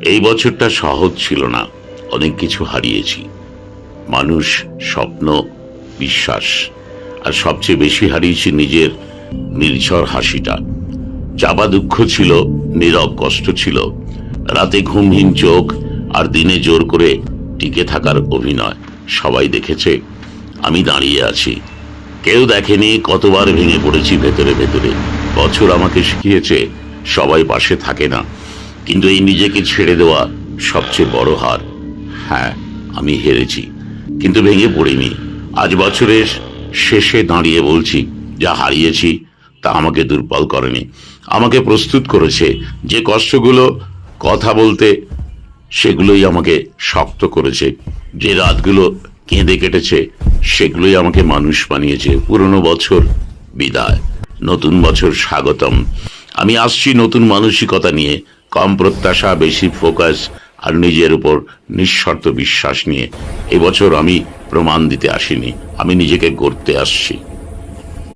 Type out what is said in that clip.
এই বছরটা সহজ ছিল না, অনেক কিছু হারিয়েছি। মানুষ, স্বপ্ন, বিশ্বাস, আর সবচেয়ে বেশি হারিয়েছি নিজের নির্ঝর হাসিটা। চাপা দুঃখ ছিল, নীরব কষ্ট ছিল, রাতে ঘুমহীন চোখ, আর দিনে জোর করে টিকে থাকার অভিনয়। সবাই দেখেছে আমি দাঁড়িয়ে আছি, কেউ দেখেনি কতবার ভেঙে পড়েছি ভেতরে ভেতরে। বছর আমাকে শিখিয়েছে সবাই পাশে থাকে না, কিন্তু এই নিজেকে ছেড়ে দেওয়া সবচেয়ে বড় হার। হ্যাঁ, আমি হেরেছি, কিন্তু ভেঙে পড়িনি। আজ বছরের শেষে দাঁড়িয়ে বলছি, যা হারিয়েছি তা আমাকে দুর্বল করেনি, আমাকে প্রস্তুত করেছে। যে কষ্টগুলো কথা বলতে, সেগুলোই আমাকে শক্ত করেছে। যে রাতগুলো কেঁদে কেটেছে, সেগুলোই আমাকে মানুষ বানিয়েছে। পুরনো বছর বিদায়, নতুন বছর স্বাগতম। আমি আসছি নতুন মানসিকতা নিয়ে, কম প্রত্যাশা, বেশি ফোকাস, আর নিজের উপর নিঃশর্ত বিশ্বাস নিয়ে। এবছর আমি প্রমাণ দিতে আসিনি, আমি নিজেকে গড়তে আসছি।